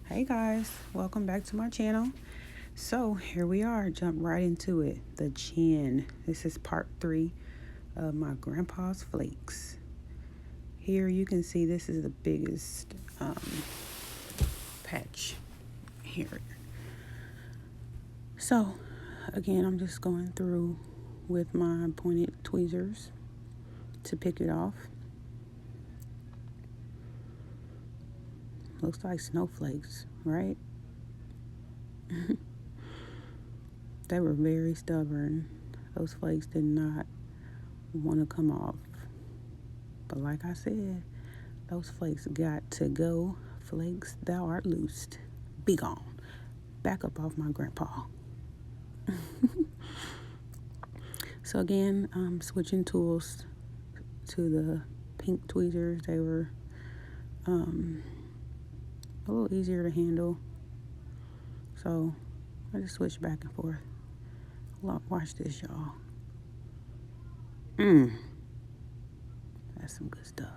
Hey guys, welcome back to my channel. So here we are, jump right into it. The chin. This is part 3 of my grandpa's flakes. Here you can see this is the biggest patch here. So again, I'm just going through with my pointed tweezers to pick it off. Looks like snowflakes, right? They were very stubborn. Those flakes did not want to come off. But like I said, those flakes got to go. Flakes, thou art loosed. Be gone. Back up off my grandpa. So again, I'm switching tools to the pink tweezers. They were a little easier to handle. So I just switch back and forth. Watch this, y'all. That's some good stuff.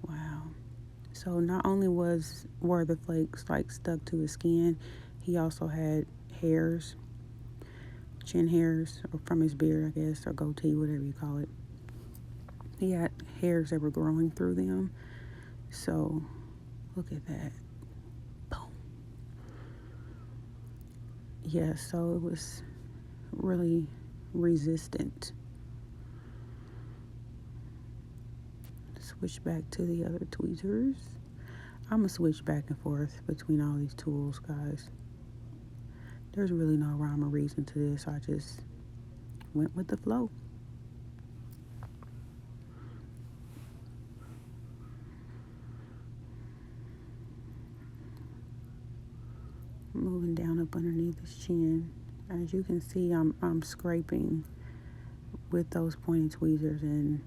Wow. So not only were the flakes like stuck to his skin, he also had hairs, chin hairs, or from his beard, I guess, or goatee, whatever you call it. He had hairs that were growing through them. So look at that. Boom. Yeah, so it was really resistant. Switch back to the other tweezers. I'm gonna switch back and forth between all these tools, guys. There's really no rhyme or reason to this. I just went with the flow. Moving down up underneath his chin. As you can see, I'm scraping with those pointed tweezers, and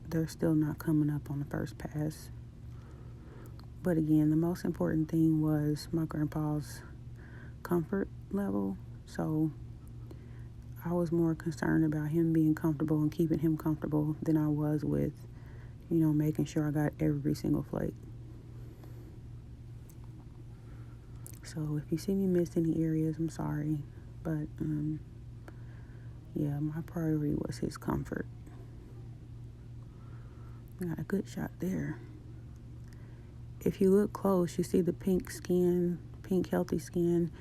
they're still not coming up on the first pass. But again, the most important thing was my grandpa's comfort level. So I was more concerned about him being comfortable and keeping him comfortable than I was with, making sure I got every single flake. So if you see me miss any areas, I'm sorry. But, yeah, my priority was his comfort. I got a good shot there. If you look close, you see the pink healthy skin,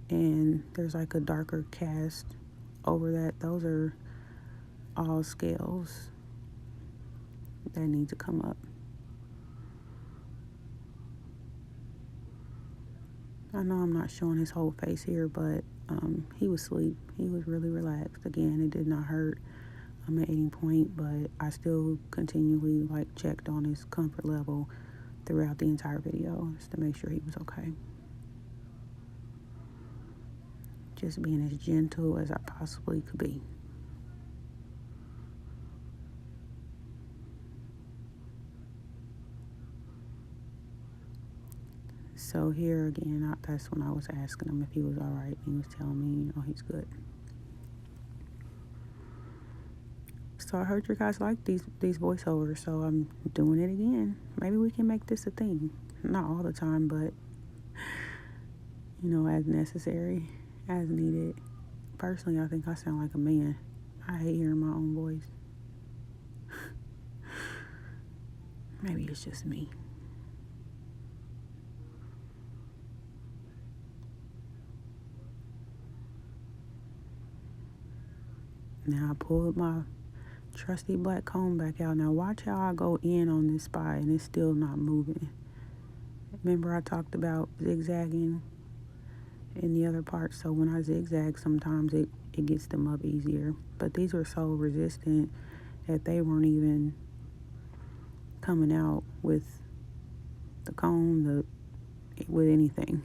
and there's like a darker cast over that. Those are all scales that need to come up. I know I'm not showing his whole face here, but he was asleep. He was really relaxed. Again, it did not hurt at any point, but I still continually checked on his comfort level throughout the entire video just to make sure he was okay. Just being as gentle as I possibly could be. So here again, that's when I was asking him if he was all right. He was telling me, he's good. So I heard you guys like these voiceovers, so I'm doing it again. Maybe we can make this a thing. Not all the time, but, as necessary, as needed. Personally, I think I sound like a man. I hate hearing my own voice. Maybe it's just me. Now I pulled my trusty black comb back out. Now watch how I go in on this spot and it's still not moving. Remember I talked about zigzagging in the other part, so when I zigzag sometimes it gets them up easier. But these were so resistant that they weren't even coming out with the comb, with anything.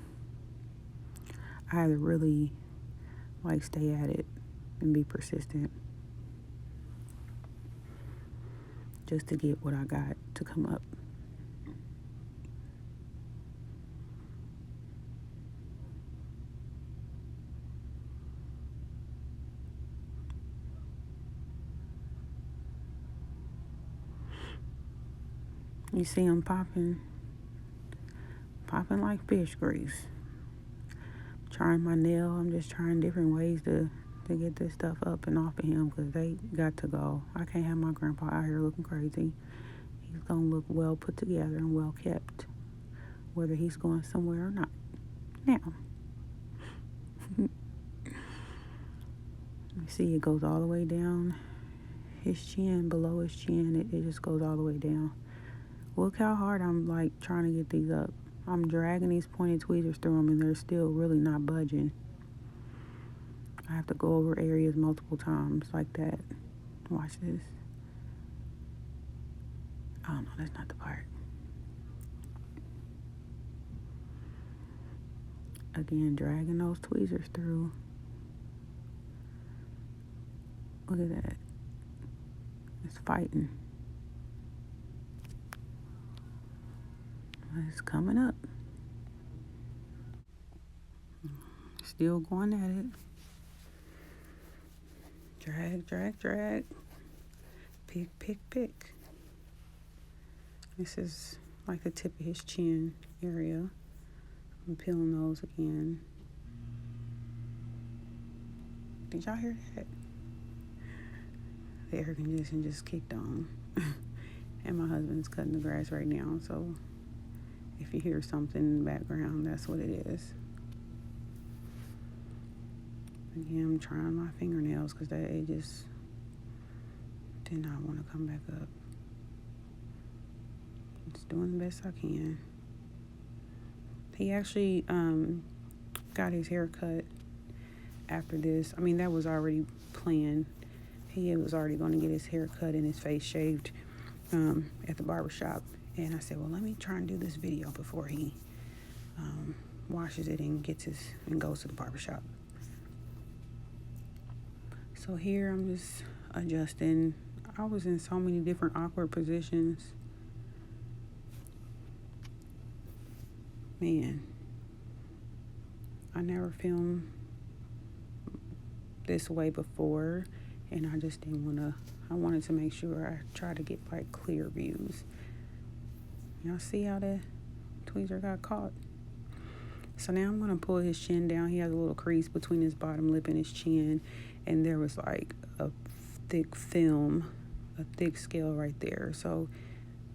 I had to really stay at it and be persistent just to get what I got to come up. You see them popping. popping like fish grease. Trying my nail. I'm just trying different ways to get this stuff up and off of him because they got to go. I can't have my grandpa out here looking crazy. He's going to look well put together and well kept, whether he's going somewhere or not. Now, you see it goes all the way down his chin, below his chin. It just goes all the way down. Look how hard I'm like trying to get these up. I'm dragging these pointed tweezers through them and they're still really not budging. I have to go over areas multiple times like that. Watch this. Oh no, that's not the part. Again, dragging those tweezers through. Look at that. It's fighting. It's coming up. Still going at it. Drag, drag, drag. Pick, pick, pick. This is like the tip of his chin area. I'm peeling those again. Did y'all hear that? The air conditioning just kicked on. And my husband's cutting the grass right now, so if you hear something in the background, that's what it is. Again, I'm trying my fingernails because it just did not want to come back up. Just doing the best I can. He actually got his hair cut after this. I mean, that was already planned. He was already going to get his hair cut and his face shaved at the barbershop. And I said, well, let me try and do this video before he washes it and goes to the barbershop. So here I'm just adjusting. I was in so many different awkward positions. Man, I never filmed this way before, and I just didn't want to. I wanted to make sure I tried to get like clear views. Y'all see how the tweezer got caught? So now I'm going to pull his chin down. He has a little crease between his bottom lip and his chin, and there was like a thick film, a thick scale right there. So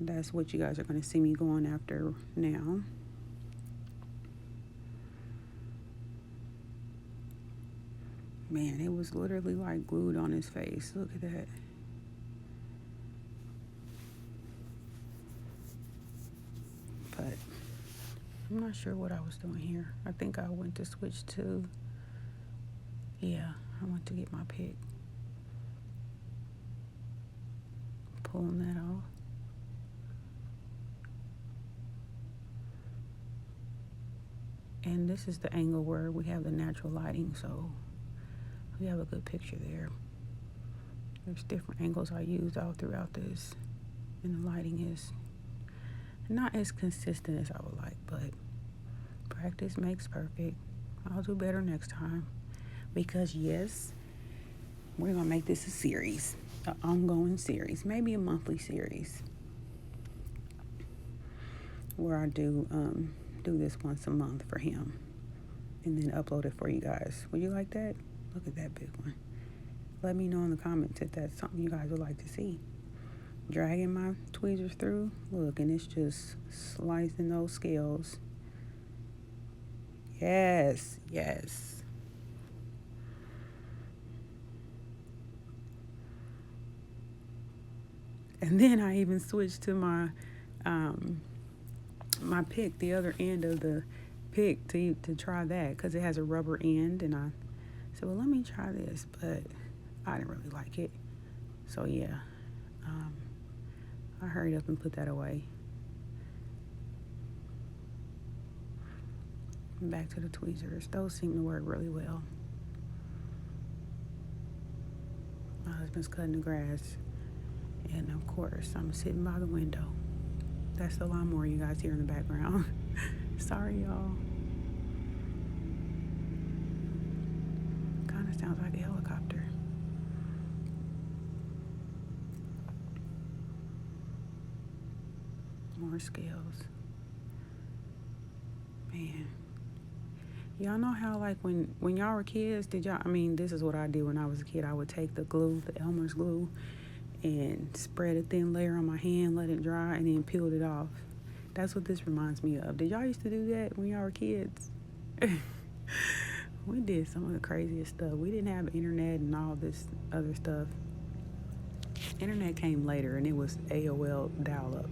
that's what you guys are going to see me going after now. Man, it was literally like glued on his face. Look at that. But I'm not sure what I was doing here. I think I went to switch to, yeah, I went to get my pick. Pulling that off. And this is the angle where we have the natural lighting, so we have a good picture there. There's different angles I used all throughout this, and the lighting is not as consistent as I would like, but practice makes perfect. I'll do better next time, because yes, we're gonna make this a series, an ongoing series, maybe a monthly series, where I do this once a month for him, and then upload it for you guys. Would you like that? Look at that big one. Let me know in the comments if that's something you guys would like to see. Dragging my tweezers through. Look, and it's just slicing those scales. Yes, yes. And then I even switched to my my pick, the other end of the pick, to try that, because it has a rubber end, and I said, well, let me try this, but I didn't really like it. So yeah, I hurried up and put that away. Back to the tweezers. Those seem to work really well. My husband's cutting the grass, and of course, I'm sitting by the window. That's the lawnmower you guys hear in the background. Sorry, y'all. Kind of sounds like a helicopter. More scales. Man. Y'all know how, like, when y'all were kids, this is what I did when I was a kid. I would take the glue, the Elmer's glue, and spread a thin layer on my hand, let it dry, and then peeled it off. That's what this reminds me of. Did y'all used to do that when y'all were kids? We did some of the craziest stuff. We didn't have internet and all this other stuff. Internet came later, and it was AOL dial-up.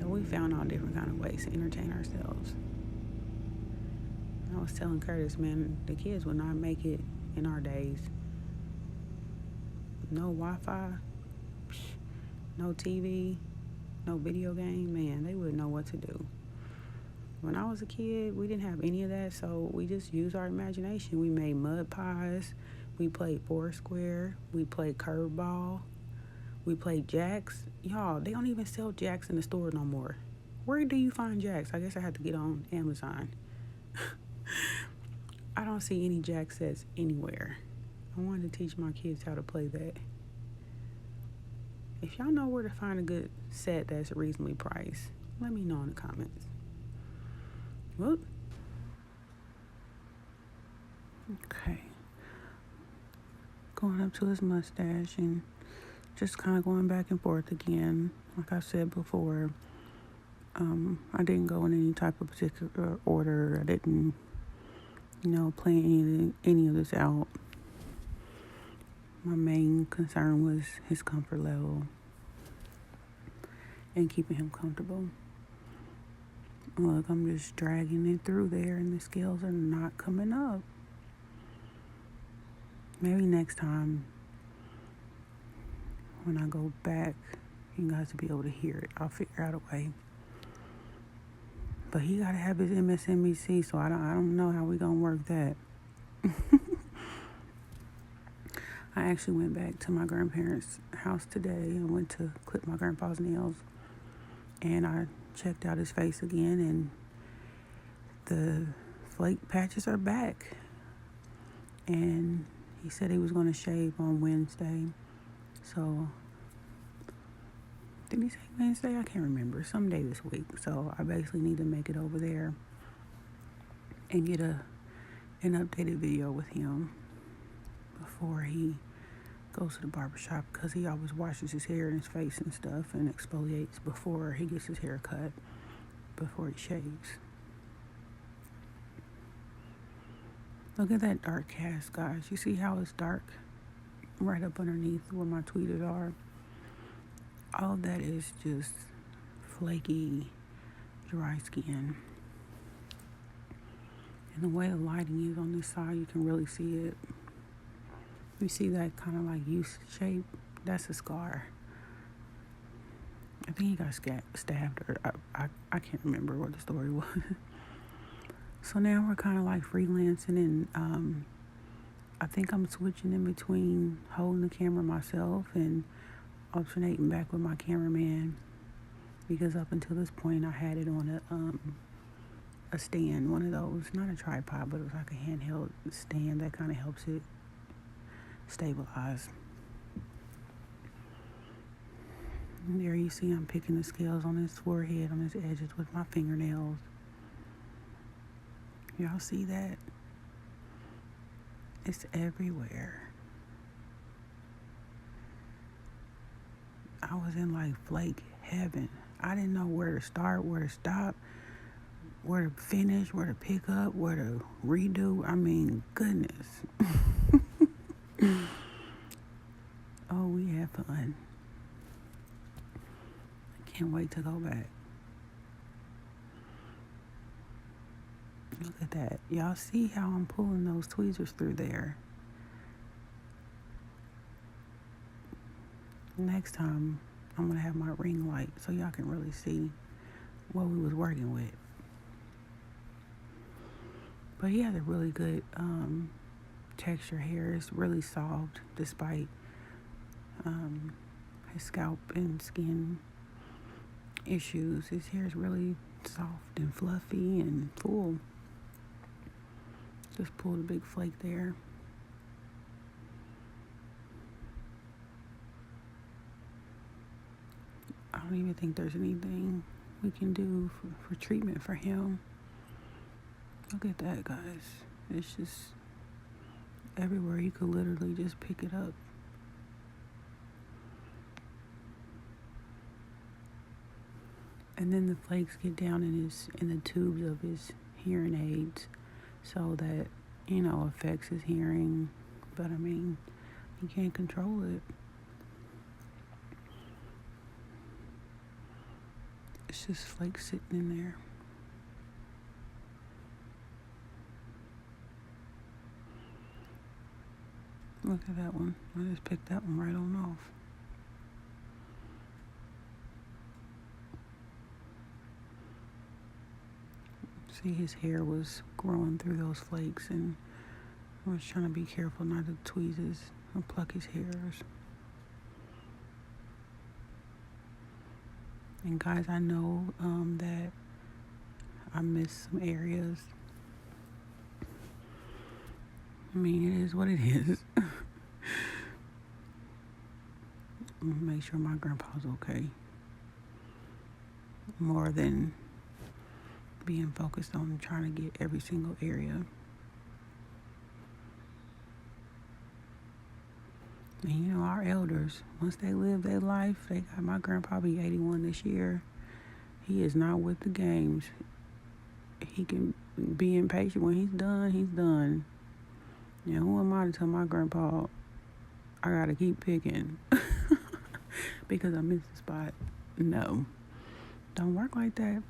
So we found all different kind of ways to entertain ourselves. I was telling Curtis, man, the kids would not make it in our days. No Wi-Fi, no TV, no video game. Man, they wouldn't know what to do. When I was a kid, we didn't have any of that, so we just used our imagination. We made mud pies. We played Foursquare. We played curveball. We played jacks. Y'all, they don't even sell jacks in the store no more. Where do you find jacks? I guess I had to get on Amazon. I don't see any jack sets anywhere. I wanted to teach my kids how to play that. If y'all know where to find a good set that's reasonably priced, let me know in the comments. Whoop. Okay. Going up to his mustache and just kind of going back and forth again. Like I said before, I didn't go in any type of particular order. I didn't, plan any of this out. My main concern was his comfort level and keeping him comfortable. Look, I'm just dragging it through there and the scales are not coming up. Maybe next time when I go back, you guys will be able to hear it. I'll figure out a way. But he got to have his MSNBC, so I don't know how we going to work that. I actually went back to my grandparents' house today and went to clip my grandpa's nails. And I checked out his face again, and the flake patches are back. And he said he was going to shave on Wednesday. So, did he say Wednesday? I can't remember. Some day this week. So, I basically need to make it over there and get an updated video with him before he goes to the barbershop, because he always washes his hair and his face and stuff and exfoliates before he gets his hair cut, before he shaves. Look at that dark cast, guys. You see how it's dark right up underneath where my tweezers are? All of that is just flaky, dry skin. And the way the lighting is on this side, you can really see it. You see that kind of like U shape? That's a scar. I think he got stabbed, or I can't remember what the story was. So now we're kind of like freelancing, and I think I'm switching in between holding the camera myself and alternating back with my cameraman, because up until this point I had it on a stand, one of those, not a tripod, but it was like a handheld stand that kind of helps it stabilize. And there you see I'm picking the scales on his forehead, on his edges with my fingernails. Y'all see that? It's everywhere. I was in like flake heaven. I didn't know where to start, where to stop, where to finish, where to pick up, where to redo. I mean, goodness. Oh, we had fun. I can't wait to go back. Look at that. Y'all see how I'm pulling those tweezers through there? Next time, I'm going to have my ring light so y'all can really see what we was working with. But he has a really good texture hair. It's really soft despite his scalp and skin issues. His hair is really soft and fluffy and full. Just pulled a big flake there. I don't even think there's anything we can do for treatment for him. Look at that, guys. It's just everywhere. You could literally just pick it up. And then the flakes get down in the tubes of his hearing aids, so that, affects his hearing. But I mean, he can't control it. It's just flakes sitting in there. Look at that one. I just picked that one right on off. See, his hair was growing through those flakes, and I was trying to be careful not to tweeze or pluck his hairs. And guys, I know that I missed some areas. I mean, it is what it is. Make sure my grandpa's okay. More than being focused on trying to get every single area. And our elders, once they live their life, they got my grandpa be 81 this year. He is not with the games. He can be impatient. When he's done, he's done. Who am I to tell my grandpa I gotta keep picking because I missed the spot? No, don't work like that.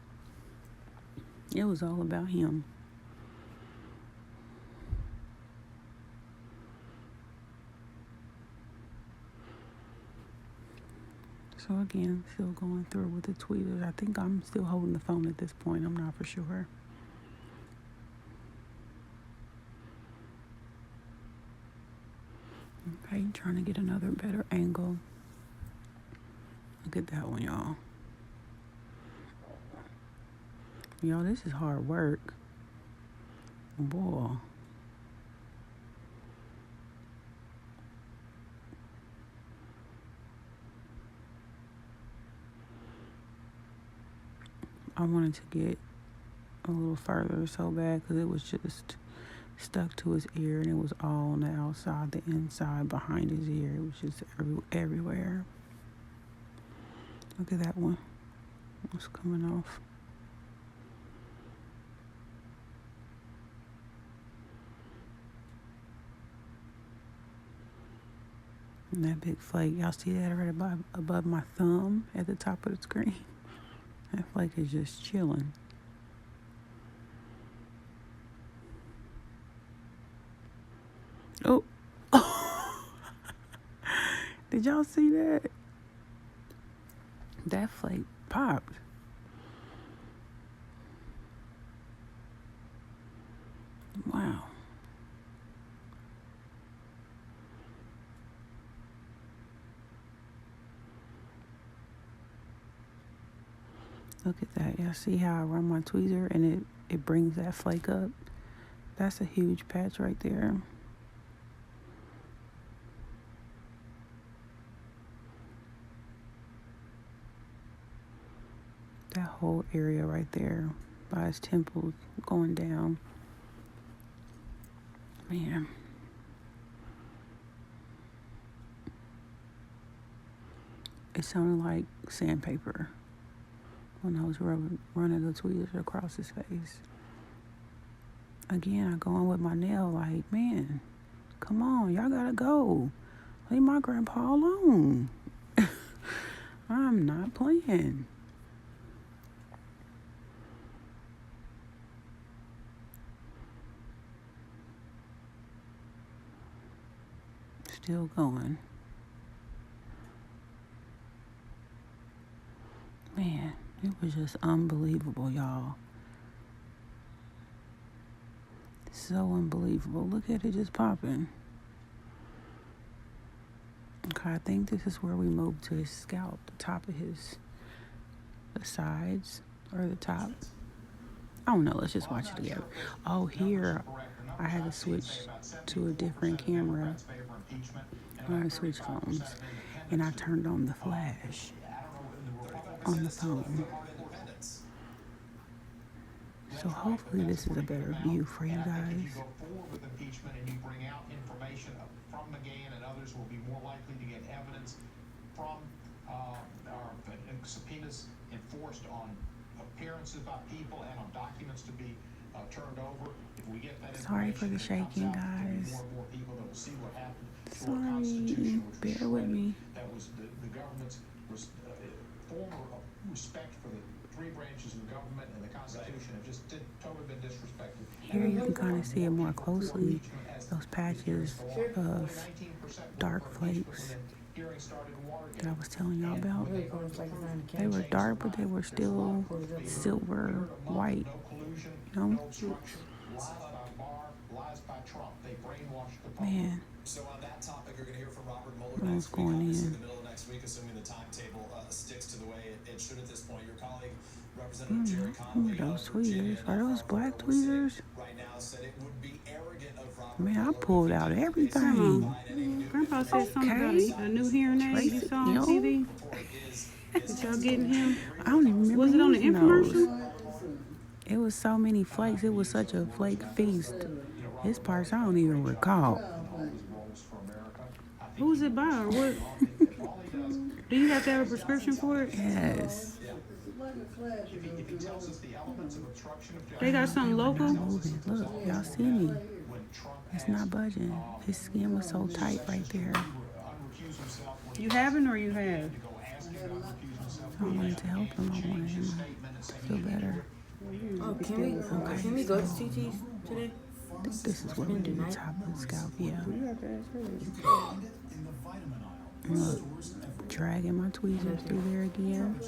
It was all about him. So again, still going through with the tweeters. I think I'm still holding the phone at this point. I'm not for sure. Okay, trying to get another better angle. Look at that one, y'all. Y'all, this is hard work. Boy. I wanted to get a little further so bad because it was just stuck to his ear, and it was all on the outside, the inside, behind his ear. It was just everywhere. Look at that one. What's coming off? And that big flake, y'all see that right above my thumb at the top of the screen? That flake is just chilling. Oh. Did y'all see that? That flake popped. Wow. Look at that. Y'all see how I run my tweezer and it brings that flake up? That's a huge patch right there. That whole area right there by his temples going down. Man. It sounded like sandpaper when I was running the tweezers across his face. Again, I go on with my nail like, man, come on, y'all gotta go. Leave my grandpa alone. I'm not playing. Still going. Man, it was just unbelievable, y'all. So unbelievable. Look at it just popping. Okay, I think this is where we move to his scalp, the top of the sides, or the top. I don't know, let's just watch it together. Oh, here, I had to switch to a different camera. I had to switch phones, and I turned on the flash on the phone. So hopefully this is a better view for you guys. If you go forward with impeachment and you bring out information from McGahn and others, will be more likely to get evidence from our subpoenas enforced on appearances by people and on documents to be turned over. If we get that Sorry for the shaking, guys. more and more people that will see what happened to our Sorry, Constitution, which bear with me. that was the government's former respect for the three branches of government and the Constitution have just totally been disrespected. Here you can kind of see it more closely, those patches of dark flakes that I was telling y'all about. They were dark, but they were still silver white, you know? Man, so on that topic, you're going to hear from Robert Mueller what's next week, going obviously in? in the middle of next week, assuming the timetable sticks to the way it should at this point. Your colleague, Representative Jerry Connolly, those tweezers. Are those black tweezers? right now said it would be arrogant of Robert Man, I Mueller pulled out everything. Grandpa said something about a new hearing aid you saw on TV. Did y'all getting him? I don't even remember. Was it on the using infomercial? those. It was so many flakes. It was such a flake feast. His parts I don't even recall. Who's it by or what? Do you have to have a prescription for it? Yes. They got something local? Moving. Look, y'all see me. It's not budging. His skin was so tight right there. You haven't or you have? I wanted to help him. I wanted him to feel better. Oh, can we go to TT's today? I think this is what we do, the top of the scalp. Yeah. Look, dragging my tweezers through there again.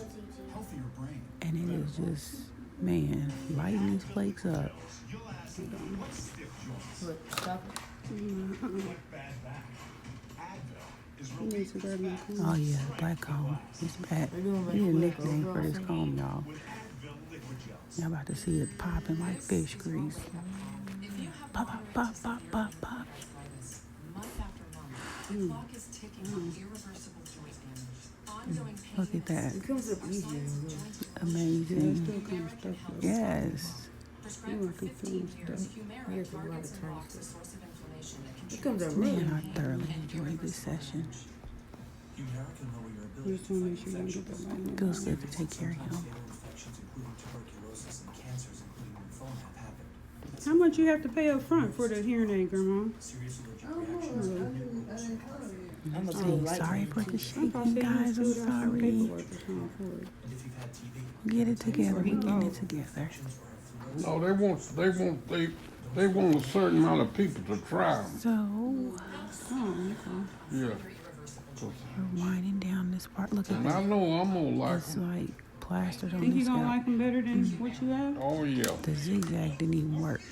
And it is just, man, lighting these flakes up. What, stop? Oh yeah, the black comb. It's bad. We need a nickname for this comb, y'all. Y'all about to see it popping like fish grease. Pop, pop, pop, pop, pop, pop. Look at that. It comes up easier. Amazing. Yes. I guess a lot of times. It comes up really. Man, I thoroughly enjoyed this session. Just want to make sure you don't get that right now. Feels good to take care of him. How much you have to pay up front for the hearing aid, Grandma? I'm a I'm sorry for the shaking, guys. I'm sorry. Get it together. We're getting it together. No, they want a certain amount of people to try them. So, Yeah. we're winding down this part. Look at And I that. know I'm gonna like It's them. like plastered on Think you this gonna scalp. like them better than what you have? Oh yeah. The zigzag didn't even work.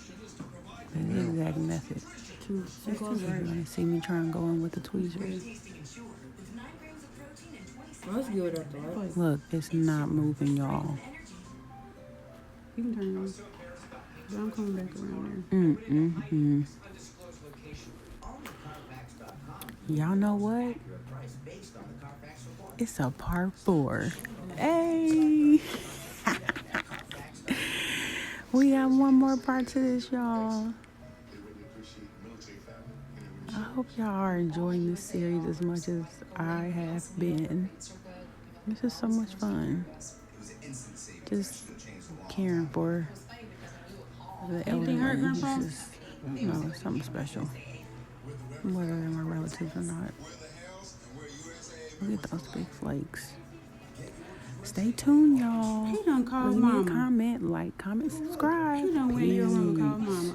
The zigzag method. Too close, You right? want to see me try and go in with the tweezers? Oh, let's give it up, though. Right? Look, it's not moving, y'all. You can turn it on. But I'm coming back around there. Y'all know what? It's a part 4. Hey! We got one more part to this, y'all. I hope y'all are enjoying this series as much as I have been. This is so much fun. Just caring for the elderly. hurt, Grandpa? It's just, it's something special. Whether they're my relatives or not. Look at those big flakes. Stay tuned, y'all. He done called Leave me a Mama. comment, like, comment, subscribe. He done went in your room and called Peace. Mama.